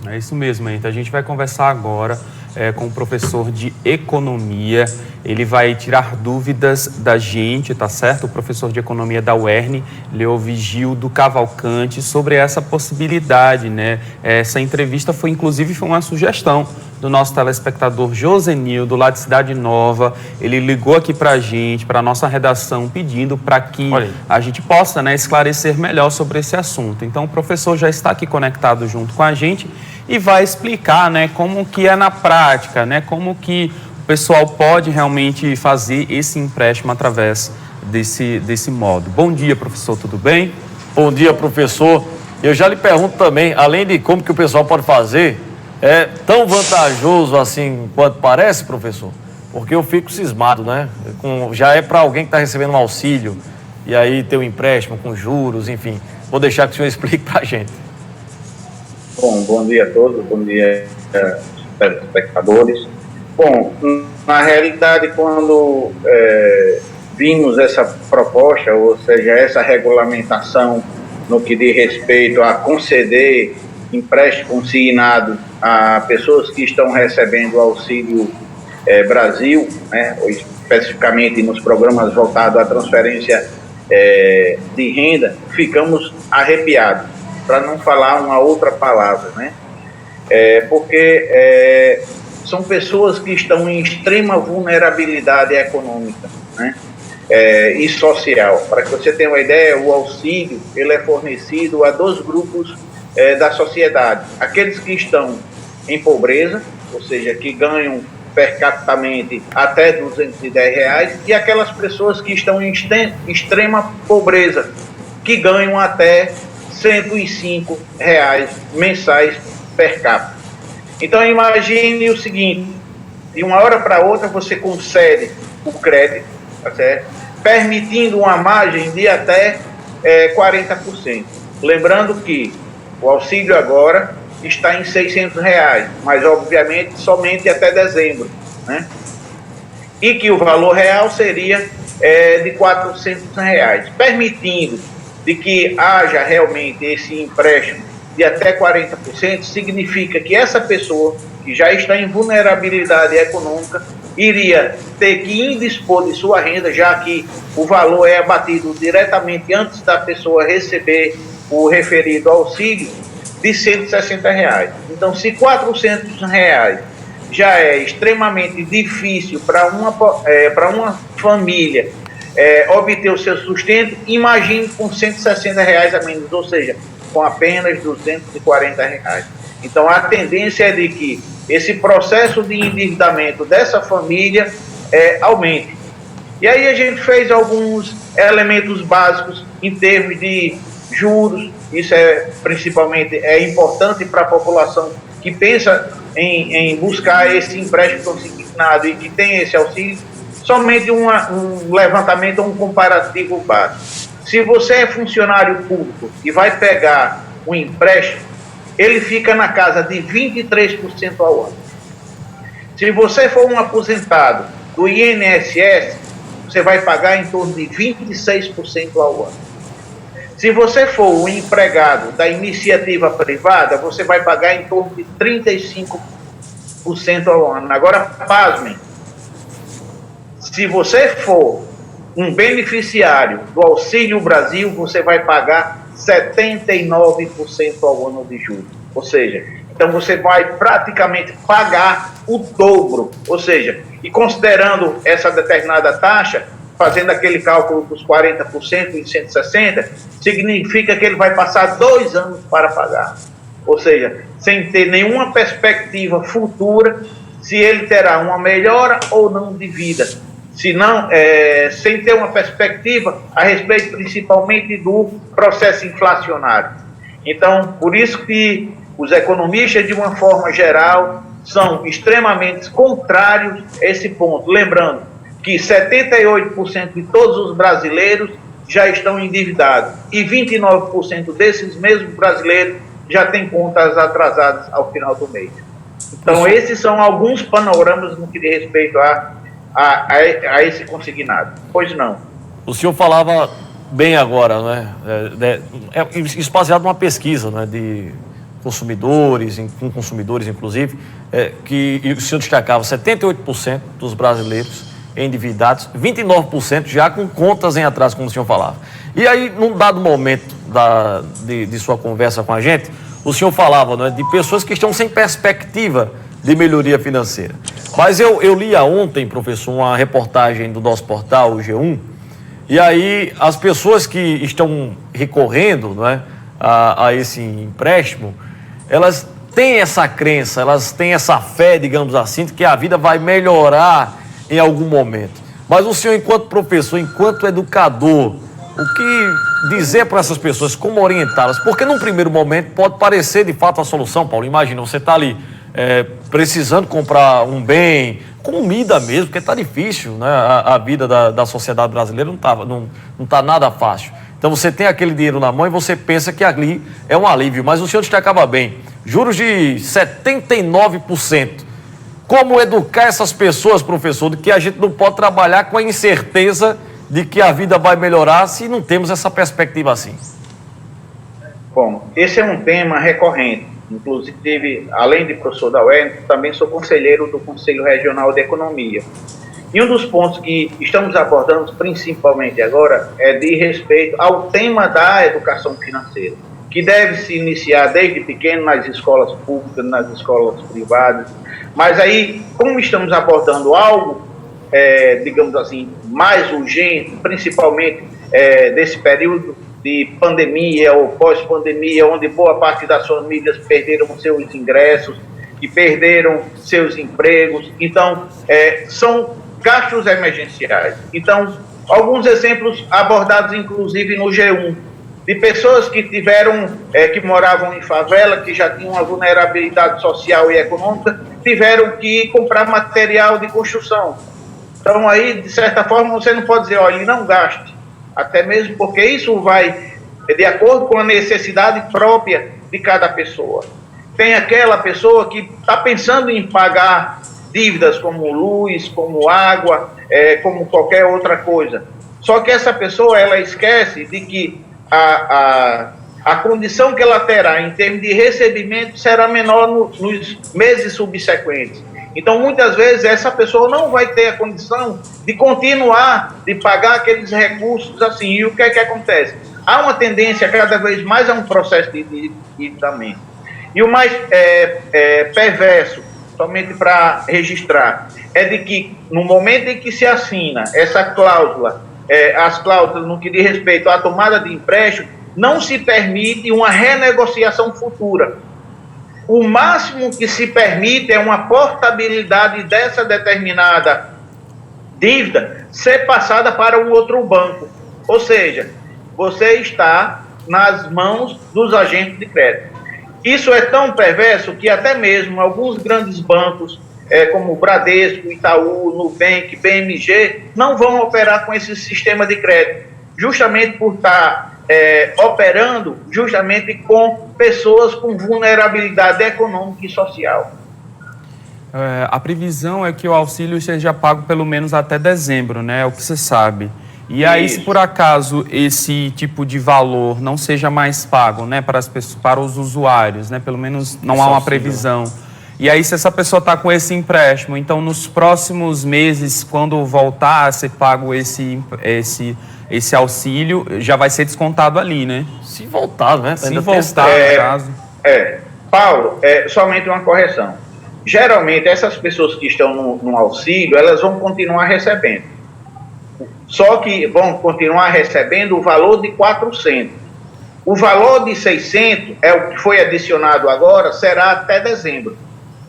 É isso mesmo, então a gente vai conversar agora com o professor de economia. Ele vai tirar dúvidas da gente, tá certo? O professor de economia da UERN, Leovigildo Cavalcante, sobre essa possibilidade, né? Essa entrevista foi uma sugestão do nosso telespectador Josenildo, lá de Cidade Nova. Ele ligou aqui para a gente, para a nossa redação, pedindo para que a gente possa, né, esclarecer melhor sobre esse assunto. Então, o professor já está aqui conectado junto com a gente e vai explicar, né, como que é na prática, né, como que o pessoal pode realmente fazer esse empréstimo através desse modo. Bom dia, professor, tudo bem? Bom dia, professor. Eu já lhe pergunto também, além de como que o pessoal pode fazer, é tão vantajoso assim quanto parece, professor? Porque eu fico cismado, né? Já é para alguém que está recebendo um auxílio e aí ter um empréstimo com juros, enfim. Vou deixar que o senhor explique para a gente. Bom dia a todos, bom dia, telespectadores. Bom, na realidade, quando vimos essa proposta, ou seja, essa regulamentação no que diz respeito a conceder empréstimo consignado a pessoas que estão recebendo o Auxílio Brasil, né, ou especificamente nos programas voltados à transferência de renda, ficamos arrepiados, para não falar uma outra palavra, né? Porque são pessoas que estão em extrema vulnerabilidade econômica, né? E social. Para que você tenha uma ideia, o auxílio ele é fornecido a dois grupos da sociedade: aqueles que estão em pobreza, ou seja, que ganham per capita até R$210, e aquelas pessoas que estão em extrema pobreza, que ganham até R$105 mensais per capita. Então imagine o seguinte: de uma hora para outra você concede o crédito, tá certo? Permitindo uma margem de até 40%. Lembrando que o auxílio agora está em R$600, mas obviamente somente até dezembro, né? E que o valor real seria de R$400, permitindo de que haja realmente esse empréstimo de até 40%, significa que essa pessoa que já está em vulnerabilidade econômica iria ter que indispor de sua renda, já que o valor é abatido diretamente antes da pessoa receber o referido auxílio, de R$160. Então, se R$400 já é extremamente difícil para uma família obter o seu sustento, imagine com R$160 a menos, ou seja, com apenas R$240. Então, a tendência é de que esse processo de endividamento dessa família aumente. E aí a gente fez alguns elementos básicos em termos de juros. Isso principalmente importante para a população que pensa em buscar esse empréstimo consignado e que tem esse auxílio. Somente um levantamento, um comparativo básico. Se você é funcionário público e vai pegar um empréstimo, ele fica na casa de 23% ao ano. Se você for um aposentado do INSS, você vai pagar em torno de 26% ao ano. Se você for um empregado da iniciativa privada, você vai pagar em torno de 35% ao ano. Agora, pasmem, se você for um beneficiário do Auxílio Brasil, você vai pagar 79% ao ano de juros. Ou seja, então você vai praticamente pagar o dobro. Ou seja, e considerando essa determinada taxa, fazendo aquele cálculo dos 40% em 160, significa que ele vai passar 2 anos para pagar. Ou seja, sem ter nenhuma perspectiva futura, se ele terá uma melhora ou não de vida. Se não, sem ter uma perspectiva a respeito principalmente do processo inflacionário. Então, por isso que os economistas, de uma forma geral, são extremamente contrários a esse ponto. Lembrando que 78% de todos os brasileiros já estão endividados e 29% desses mesmos brasileiros já têm contas atrasadas ao final do mês. Então, esses são alguns panoramas no que diz respeito a esse consignado. Pois não. O senhor falava bem agora, né? Isso baseado numa pesquisa, né, consumidores, com consumidores inclusive, que o senhor destacava 78% dos brasileiros endividados, 29% já com contas em atraso, como o senhor falava. E aí, num dado momento de sua conversa com a gente, o senhor falava, né, de pessoas que estão sem perspectiva de melhoria financeira. Mas eu li ontem, professor, uma reportagem do nosso portal, o G1, e aí as pessoas que estão recorrendo, né, a esse empréstimo, elas têm essa crença, elas têm essa fé, digamos assim, de que a vida vai melhorar em algum momento. Mas o senhor, enquanto professor, enquanto educador, o que dizer para essas pessoas, como orientá-las? Porque num primeiro momento pode parecer de fato a solução, Paulo. Imagina, você está ali precisando comprar um bem, comida mesmo, porque está difícil, né? A vida da sociedade brasileira não tá nada fácil. Então você tem aquele dinheiro na mão e você pensa que ali é um alívio. Mas o senhor destacava bem, juros de 79%. Como educar essas pessoas, professor, de que a gente não pode trabalhar com a incerteza de que a vida vai melhorar se não temos essa perspectiva assim? Bom, esse é um tema recorrente. Inclusive, além de professor da UERN, também sou conselheiro do Conselho Regional de Economia. E um dos pontos que estamos abordando, principalmente agora, é de respeito ao tema da educação financeira, que deve se iniciar desde pequeno nas escolas públicas, nas escolas privadas. Mas aí, como estamos abordando algo, digamos assim, mais urgente, principalmente desse período de pandemia ou pós-pandemia, onde boa parte das famílias perderam seus ingressos e perderam seus empregos. Então, são gastos emergenciais. Então, alguns exemplos abordados, inclusive, no G1, de pessoas que que moravam em favela, que já tinham uma vulnerabilidade social e econômica, tiveram que comprar material de construção. Então, aí, de certa forma, você não pode dizer, olha, não gaste, até mesmo porque isso vai de acordo com a necessidade própria de cada pessoa. Tem aquela pessoa que está pensando em pagar dívidas como luz, como água, como qualquer outra coisa. Só que essa pessoa, ela esquece de que a condição que ela terá em termos de recebimento será menor nos meses subsequentes. Então, muitas vezes, essa pessoa não vai ter a condição de continuar, de pagar aqueles recursos assim. E o que é que acontece? Há uma tendência cada vez mais a um processo de endividamento. E o mais perverso, somente para registrar, é de que no momento em que se assina essa cláusula, as cláusulas no que diz respeito à tomada de empréstimo, não se permite uma renegociação futura. O máximo que se permite é uma portabilidade dessa determinada dívida ser passada para um outro banco. Ou seja, você está nas mãos dos agentes de crédito. Isso é tão perverso que até mesmo alguns grandes bancos, como o Bradesco, Itaú, Nubank, BMG, não vão operar com esse sistema de crédito, justamente por estar operando justamente com pessoas com vulnerabilidade econômica e social. A previsão é que o auxílio seja pago pelo menos até dezembro, né? É o que você sabe. E aí, se por acaso esse tipo de valor não seja mais pago, né, para os usuários, né? Pelo menos não há uma previsão. E aí, se essa pessoa está com esse empréstimo, então nos próximos meses, quando voltar a ser pago esse auxílio, já vai ser descontado ali, né? Se voltar, né? Se voltar, no caso. Paulo, somente uma correção. Geralmente, essas pessoas que estão no auxílio, elas vão continuar recebendo. Só que vão continuar recebendo o valor de 400. O valor de 600, é o que foi adicionado agora, será até dezembro.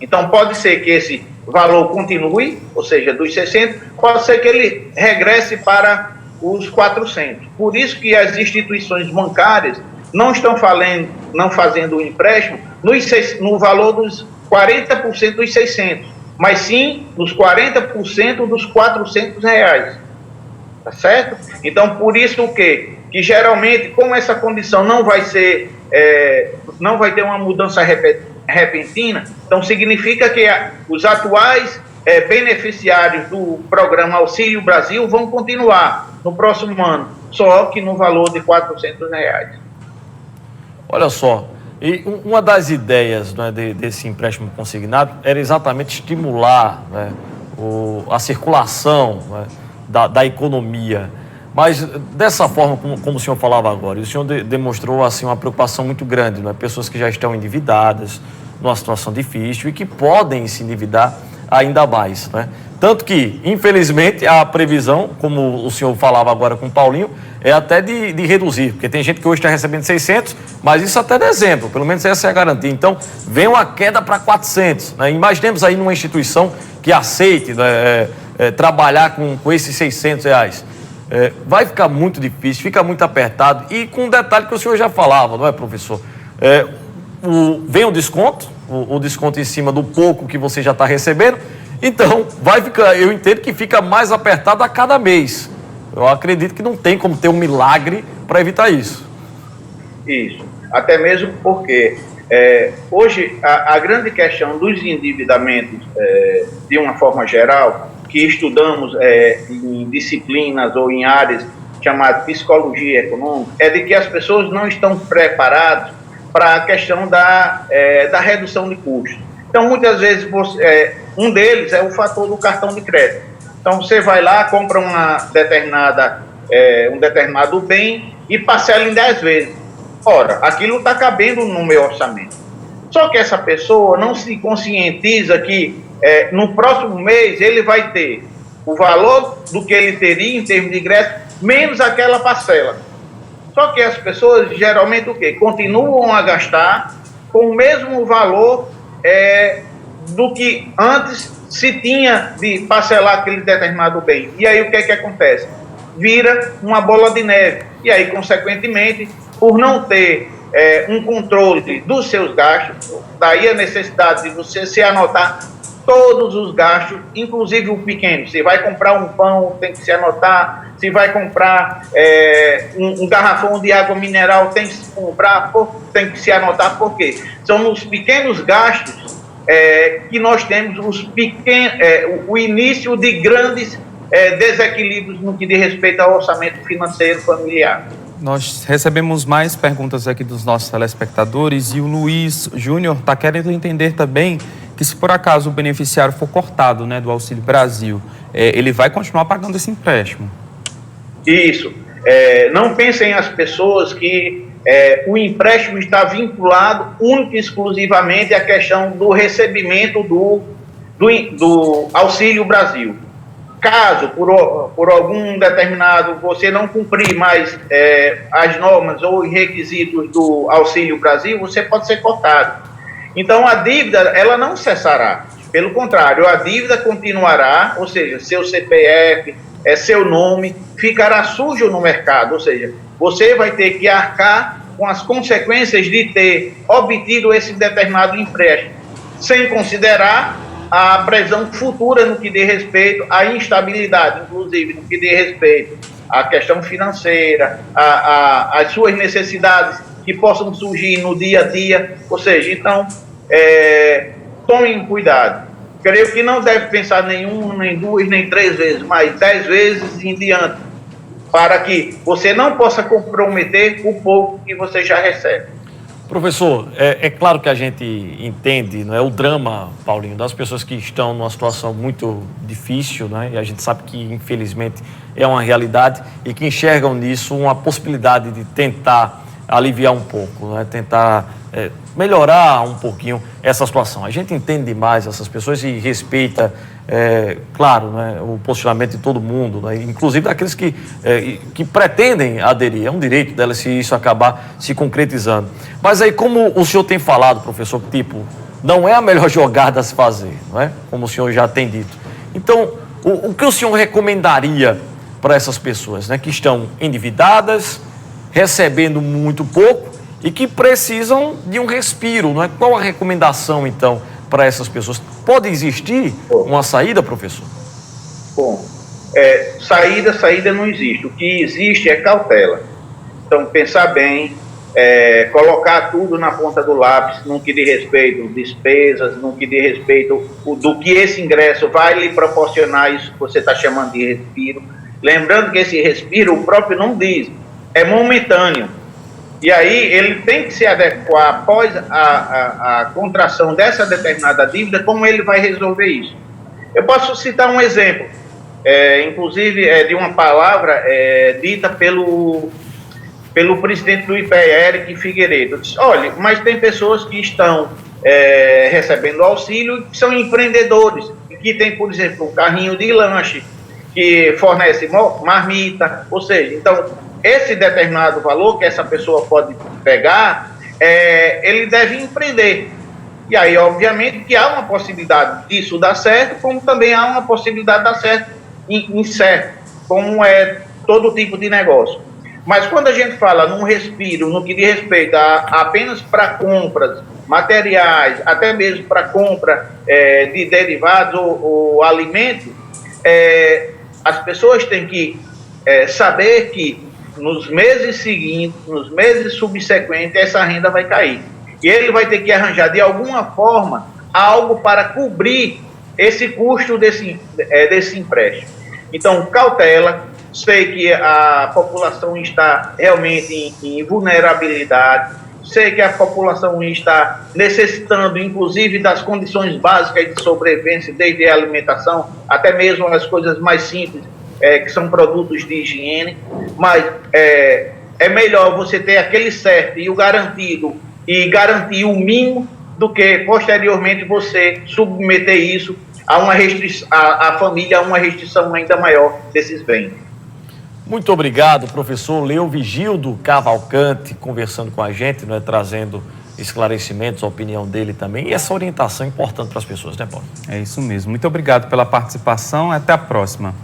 Então, pode ser que esse valor continue, ou seja, dos 600, pode ser que ele regresse para os 400. Por isso que as instituições bancárias não estão fazendo o empréstimo no valor dos 40% dos 600, mas sim nos 40% dos R$400. Tá certo? Então, por isso que geralmente, como essa condição não vai ter uma mudança repentina, então significa que os atuais beneficiários do programa Auxílio Brasil vão continuar no próximo ano, só que no valor de R$400. Olha só, E uma das ideias, né, desse empréstimo consignado era exatamente estimular, né, a circulação, né, da economia. Mas dessa forma, como o senhor falava agora, o senhor demonstrou assim, uma preocupação muito grande, né? Pessoas que já estão endividadas, numa situação difícil e que podem se endividar ainda mais, né? Tanto que, infelizmente, a previsão, como o senhor falava agora com o Paulinho, é até de reduzir, porque tem gente que hoje está recebendo 600, mas isso até dezembro, pelo menos essa é a garantia. Então, vem uma queda para 400, né? Imaginemos aí numa instituição que aceite, né, trabalhar com esses 600 reais. Vai ficar muito difícil, fica muito apertado, e com um detalhe que o senhor já falava, não é, professor? Vem o desconto, o desconto em cima do pouco que você já está recebendo, então vai ficar, eu entendo que fica mais apertado a cada mês. Eu acredito que não tem como ter um milagre para evitar isso. Isso, até mesmo porque hoje a grande questão dos endividamentos, de uma forma geral, que estudamos em disciplinas ou em áreas chamadas psicologia econômica, é de que as pessoas não estão preparadas para a questão da redução de custos. Então, muitas vezes, um deles é o fator do cartão de crédito. Então, você vai lá, compra um determinado bem e parcela em 10 vezes. Ora, aquilo está cabendo no meu orçamento. Só que essa pessoa não se conscientiza que no próximo mês ele vai ter o valor do que ele teria em termos de ingresso, menos aquela parcela. Só que as pessoas geralmente o quê? Continuam a gastar com o mesmo valor do que antes se tinha de parcelar aquele determinado bem. E aí o que é que acontece? Vira uma bola de neve. E aí, consequentemente, por não ter um controle dos seus gastos, daí a necessidade de você se anotar todos os gastos, inclusive o pequeno. Se vai comprar um pão, tem que se anotar. Se vai comprar um garrafão de água mineral, tem que se comprar, tem que se anotar. Por quê? São nos pequenos gastos que nós temos o início de grandes desequilíbrios no que diz respeito ao orçamento financeiro familiar. Nós recebemos mais perguntas aqui dos nossos telespectadores e o Luiz Júnior está querendo entender também que se por acaso o beneficiário for cortado, né, do Auxílio Brasil, ele vai continuar pagando esse empréstimo. Isso. Não pensem as pessoas que o empréstimo está vinculado única e exclusivamente à questão do recebimento do Auxílio Brasil. Caso, por algum determinado, você não cumprir mais as normas ou os requisitos do Auxílio Brasil, você pode ser cortado. Então, a dívida, ela não cessará. Pelo contrário, a dívida continuará, ou seja, seu CPF, seu nome, ficará sujo no mercado. Ou seja, você vai ter que arcar com as consequências de ter obtido esse determinado empréstimo, sem considerar a previsão futura no que diz respeito à instabilidade, inclusive no que diz respeito à questão financeira, às suas necessidades que possam surgir no dia a dia. Ou seja, então, tomem cuidado. Creio que não deve pensar nenhum, nem duas, nem 3 vezes, mas 10 vezes em diante, para que você não possa comprometer o pouco que você já recebe. Professor, é claro que a gente entende, não é, o drama, Paulinho, das pessoas que estão numa situação muito difícil, né? E a gente sabe que, infelizmente, é uma realidade e que enxergam nisso uma possibilidade de tentar aliviar um pouco, né? Tentar melhorar um pouquinho essa situação. A gente entende demais essas pessoas e respeita, claro, né, o posicionamento de todo mundo, né, inclusive daqueles que pretendem aderir. É um direito delas se isso acabar se concretizando. Mas aí, como o senhor tem falado, professor, tipo, não é a melhor jogada a se fazer, não é? Como o senhor já tem dito. Então, o que o senhor recomendaria para essas pessoas, né, que estão endividadas, recebendo muito pouco e que precisam de um respiro, não é? Qual a recomendação, então, para essas pessoas? Pode existir uma saída, professor? Bom, saída não existe. O que existe é cautela. Então, pensar bem, colocar tudo na ponta do lápis, no que diz respeito às despesas, no que diz respeito do que esse ingresso vai lhe proporcionar, isso que você está chamando de respiro. Lembrando que esse respiro, o próprio nome diz, é momentâneo. E aí ele tem que se adequar após a contração dessa determinada dívida, como ele vai resolver isso. Eu posso citar um exemplo, inclusive de uma palavra dita pelo presidente do IPE, Eric Figueiredo. Disse, olha, mas tem pessoas que estão recebendo auxílio, que são empreendedores, que tem, por exemplo, um carrinho de lanche, que fornece marmita, ou seja, então, esse determinado valor que essa pessoa pode pegar, ele deve empreender. E aí, obviamente, que há uma possibilidade disso dar certo, como também há uma possibilidade de dar certo incerto, como é todo tipo de negócio. Mas quando a gente fala num respiro, no que diz respeito apenas para compras, materiais, até mesmo para compra de derivados ou alimentos, as pessoas têm que saber que nos meses seguintes, nos meses subsequentes, essa renda vai cair. E ele vai ter que arranjar, de alguma forma, algo para cobrir esse custo desse empréstimo. Então, cautela. Sei que a população está realmente em vulnerabilidade. Sei que a população está necessitando, inclusive, das condições básicas de sobrevivência, desde a alimentação, até mesmo as coisas mais simples, que são produtos de higiene. Mas é melhor você ter aquele certo e o garantido, e garantir o mínimo, do que, posteriormente, você submeter isso a uma restrição, a família a uma restrição ainda maior desses bens. Muito obrigado, professor Leovigildo Cavalcante, conversando com a gente, né, trazendo esclarecimentos, a opinião dele também, e essa orientação importante para as pessoas, né, Paulo? É isso mesmo. Muito obrigado pela participação. Até a próxima.